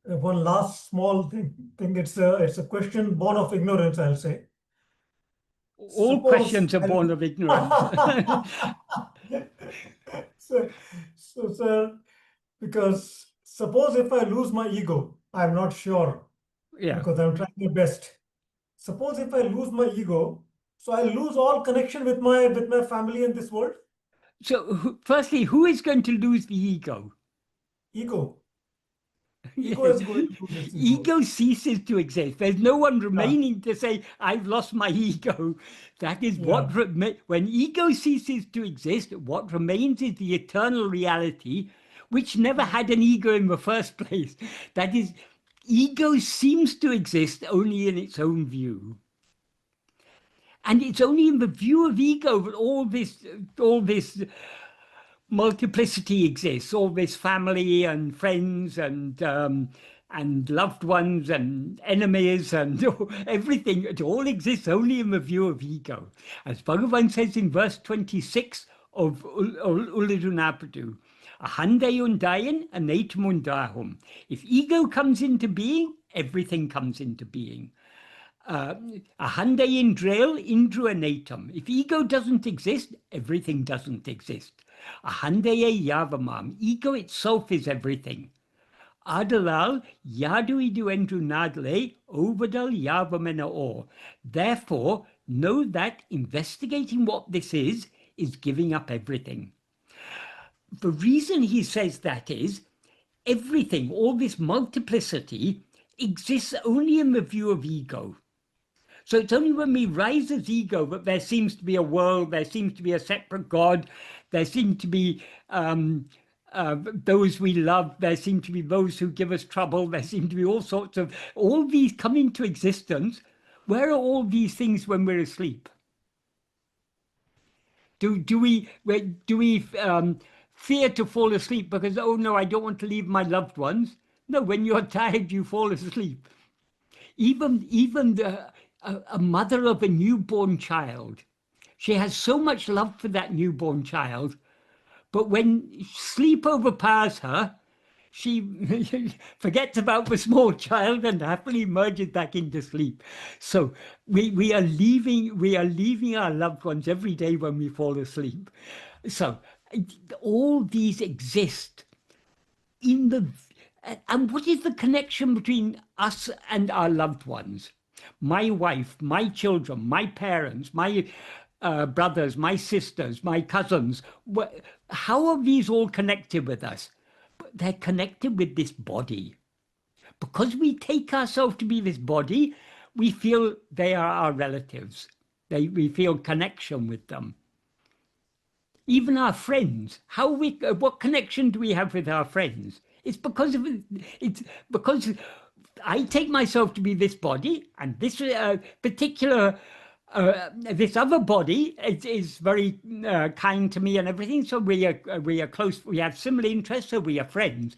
one last small thing. It's a question born of ignorance, I'll say. All Suppose questions are born of ignorance. so, sir, because suppose if I lose my ego, I'm not sure Yeah. because I'm trying my best. Suppose if I lose my ego, so I lose all connection with my family in this world. So, firstly, who is going to lose the ego? Ego. Ego Yes. is going to lose its ego. Ego ceases to exist. There's no one Yeah, remaining to say, I've lost my ego. That is yeah, what, when ego ceases to exist, what remains is the eternal reality, which never had an ego in the first place. That is, ego seems to exist only in its own view. And it's only in the view of ego that all this multiplicity exists, all this family and friends and loved ones and enemies and everything. It all exists only in the view of ego. As Bhagavan says in verse 26 of Ulladu Ahande undayan anatum undahum. If ego comes into being, everything comes into being. Ahande indrail indru anatum. If ego doesn't exist, everything doesn't exist. Ahandeye yavamam. Ego itself is everything. Adalal yaduidu endru nadle ovadal yavamena or. Therefore, know that investigating what this is giving up everything. The reason he says that is everything, all this multiplicity, exists only in the view of ego. So it's only when we rise as ego that there seems to be a world, there seems to be a separate God, there seem to be those we love, there seem to be those who give us trouble, there seem to be all sorts of, all these come into existence. Where are all these things when we're asleep? Do we fear to fall asleep because, oh no, I don't want to leave my loved ones? No, when you're tired, you fall asleep. Even a mother of a newborn child, she has so much love for that newborn child, but when sleep overpowers her, she forgets about the small child and happily merges back into sleep. So we are leaving our loved ones every day when we fall asleep. So all these exist in the, and what is the connection between us and our loved ones? My wife, my children, my parents, my brothers, my sisters, my cousins. How are these all connected with us? They're connected with this body. Because we take ourselves to be this body, we feel they are our relatives. We feel connection with them. Even our friends, what connection do we have with our friends? It's because I take myself to be this body, and this particular this other body is very kind to me and everything. So we are close. We have similar interests, so we are friends.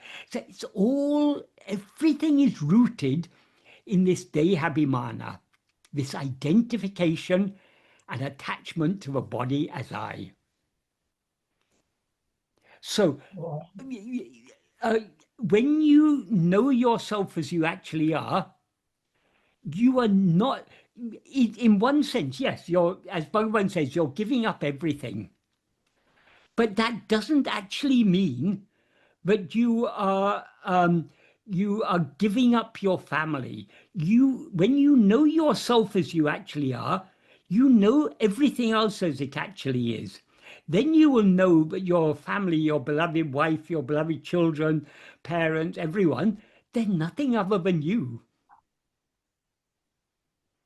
So everything is rooted in this dehabhimana, this identification and attachment to the body as I. So when you know yourself as you actually are, you are not, in one sense, yes, as Bhagavan says, you're giving up everything. But that doesn't actually mean that you are giving up your family. When you know yourself as you actually are, you know everything else as it actually is. Then you will know that your family, your beloved wife, your beloved children, parents, everyone, they're nothing other than you.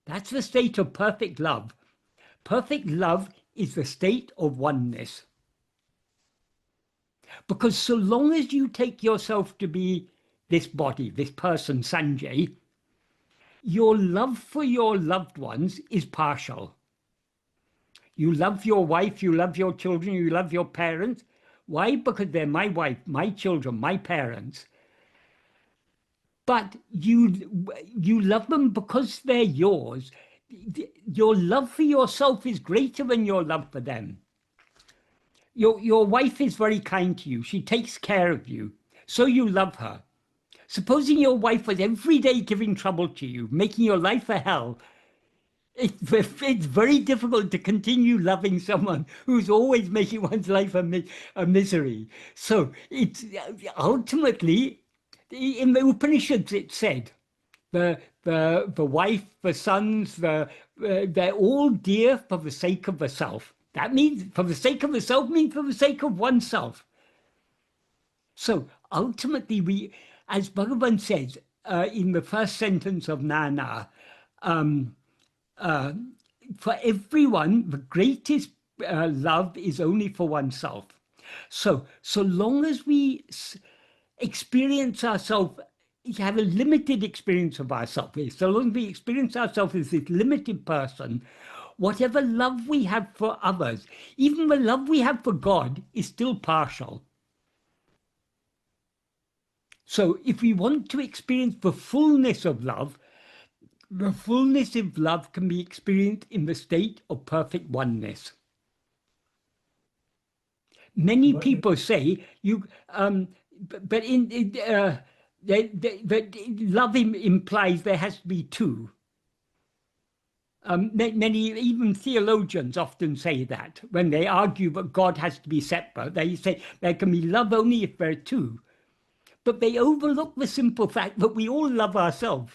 That's the state of perfect love. Perfect love is the state of oneness. Because so long as you take yourself to be this body, this person, Sanjay, your love for your loved ones is partial. You love your wife, you love your children, you love your parents. Why? Because they're my wife, my children, my parents. But you love them because they're yours. Your love for yourself is greater than your love for them. Your wife is very kind to you. She takes care of you. So you love her. Supposing your wife was every day giving trouble to you, making your life a hell, it's very difficult to continue loving someone who's always making one's life a misery. So it's ultimately, in the Upanishads, it said, the wife, the sons, they're all dear for the sake of the self. That means for the sake of the self means for the sake of oneself. So ultimately, we, as Bhagavan says in the first sentence of Nana, for everyone, the greatest love is only for oneself. So long as we experience ourselves, have a limited experience of ourselves, so long as we experience ourselves as this limited person, whatever love we have for others, even the love we have for God, is still partial. So if we want to experience the fullness of love can be experienced in the state of perfect oneness. Many people say but love implies there has to be two. Many, even theologians often say that when they argue that God has to be separate. They say there can be love only if there are two. But they overlook the simple fact that we all love ourselves.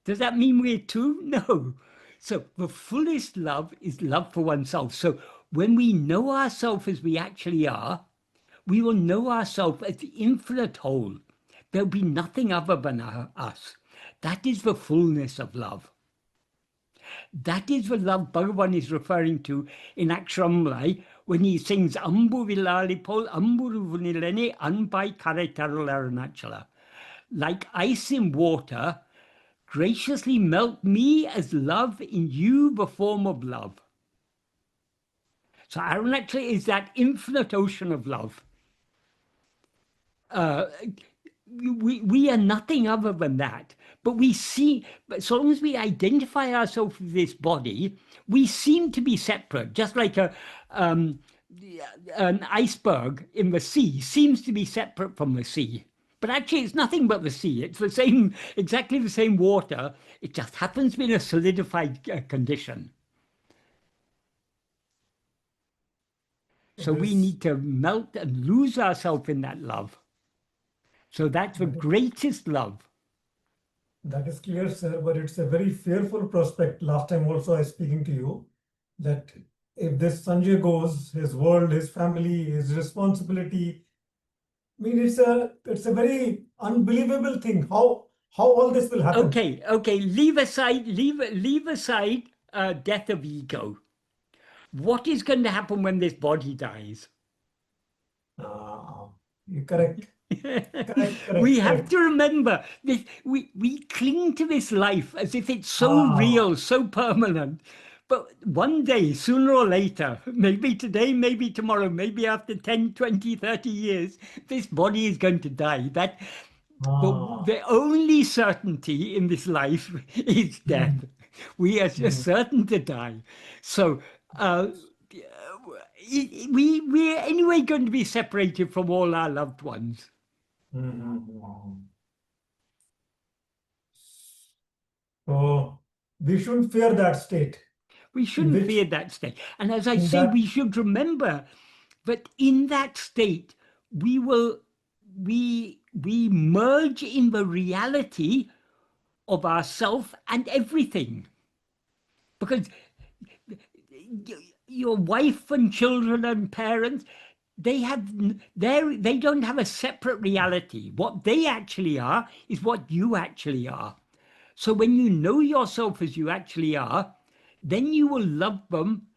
Does that mean we're two? No. So the fullest love is love for oneself. So when we know ourselves as we actually are, we will know ourselves as the infinite whole. There'll be nothing other than us. That is the fullness of love. That is the love Bhagavan is referring to in Aksharamlai when he sings Ambu Vilalipol Amburu Vunilene Anpai Kare Tarularunachala. Like ice in water, graciously melt me as love in you, the form of love. So Arunachala is that infinite ocean of love. We are nothing other than that. But we see, so long as we identify ourselves with this body, we seem to be separate, just like an iceberg in the sea seems to be separate from the sea. But actually, it's nothing but the sea. It's the same, exactly the same water. It just happens to be in a solidified condition. So we need to melt and lose ourselves in that love. So that's the greatest love. That is clear, sir, but it's a very fearful prospect. Last time also I was speaking to you that if this Sanjay goes, his world, his family, his responsibility, I mean, it's a very unbelievable thing. How all this will happen? Okay. Leave aside death of ego. What is going to happen when this body dies? You're correct. We have to remember this. We cling to this life as if it's so real, so permanent. But one day, sooner or later, maybe today, maybe tomorrow, maybe after 10, 20, 30 years, this body is going to die. But the only certainty in this life is death. We are just certain to die. So we're anyway going to be separated from all our loved ones. So we shouldn't fear that state. We shouldn't fear that state. And as I say, we should remember that in that state, we merge in the reality of ourself and everything. Because your wife and children and parents, they don't have a separate reality. What they actually are is what you actually are. So when you know yourself as you actually are, then you will love them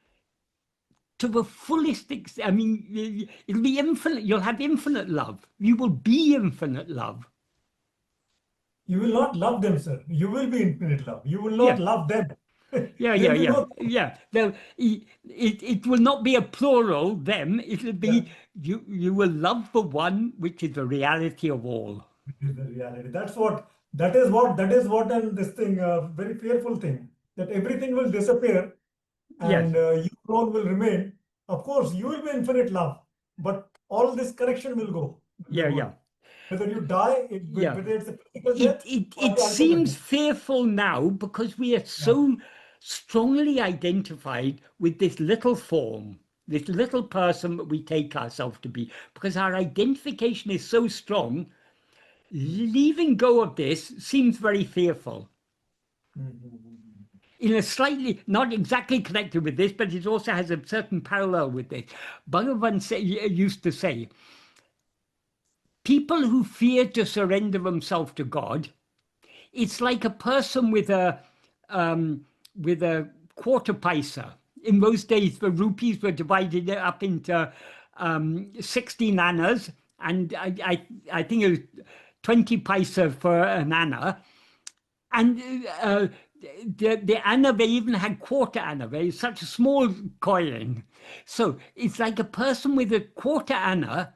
to the fullest extent. I mean, it'll be infinite. You'll have infinite love. You will be infinite love. You will not love them, sir. You will be infinite love. You will not love them. Yeah. It will not be a plural, them. It'll be you will love the one which is the reality of all. The reality. That is what, and this thing, very fearful thing, that everything will disappear and you alone will remain. Of course, you will be infinite love, but all this connection will go. Yeah. whether you die, Yeah. whether it's a physical death or It the ultimate seems death. fearful now because we are so strongly identified with this little form, this little person that we take ourselves to be, because our identification is so strong. Leaving go of this seems very fearful. In a slightly, not exactly connected with this, but it also has a certain parallel with this. Bhagavan used to say, people who fear to surrender themselves to God, it's like a person with a quarter paisa. In those days, the rupees were divided up into 16 annas, and I think it was 20 paisa for an anna. And the anna, they even had quarter anna. They such a small coin. So it's like a person with a quarter anna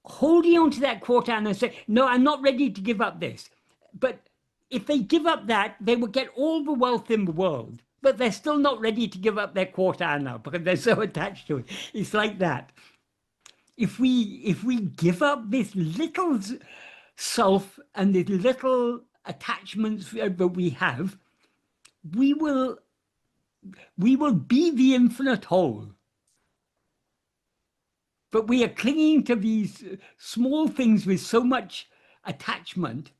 holding on to that quarter anna and say, no, I'm not ready to give up this. But if they give up that, they will get all the wealth in the world. But they're still not ready to give up their quarter anna because they're so attached to it. It's like that. If we give up this little self and the little attachments that we have, we will be the infinite whole. But we are clinging to these small things with so much attachment,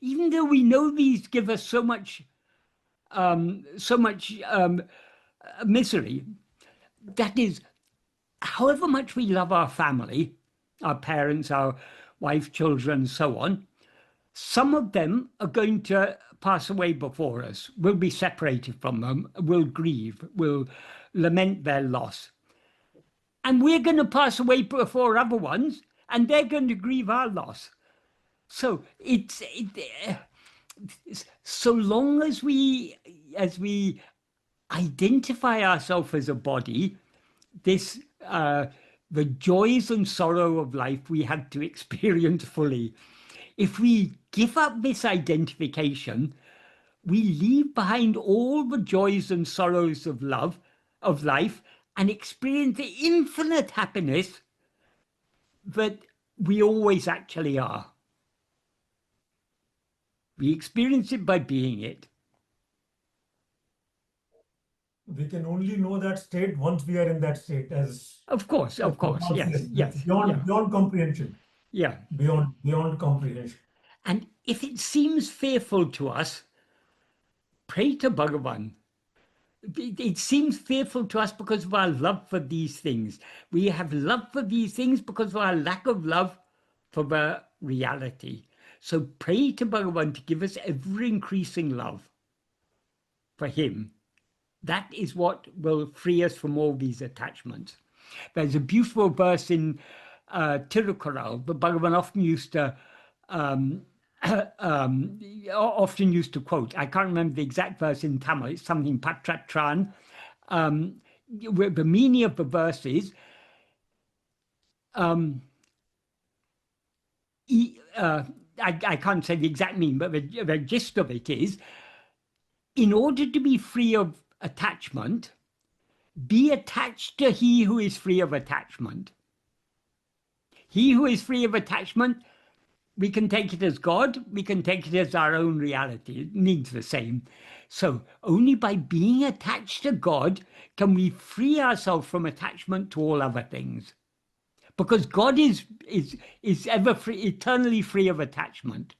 even though we know these give us so much misery. That is, however much we love our family, our parents, our wife, children, so on, some of them are going to pass away before us. We'll be separated from them, we'll grieve, we'll lament their loss. And we're going to pass away before other ones, and they're going to grieve our loss. So so long as we identify ourselves as a body, this the joys and sorrow of life we have to experience fully. If we give up this identification, we leave behind all the joys and sorrows of life, and experience the infinite happiness that we always actually are. We experience it by being it. We can only know that state once we are in that state, Of course, yes. Beyond comprehension. Yeah. Beyond comprehension. And if it seems fearful to us, pray to Bhagavan. It seems fearful to us because of our love for these things. We have love for these things because of our lack of love for the reality. So pray to Bhagavan to give us ever-increasing love for him. That is what will free us from all these attachments. There's a beautiful verse in Tirukkural that Bhagavan often used to quote. I can't remember the exact verse in Tamil. It's something Patratran. Where the meaning of the verse is, I can't say the exact meaning, but the gist of it is, in order to be free of attachment, be attached to he who is free of attachment. He who is free of attachment, we can take it as God, we can take it as our own reality. It means the same. So only by being attached to God can we free ourselves from attachment to all other things. Because God is ever free, eternally free of attachment.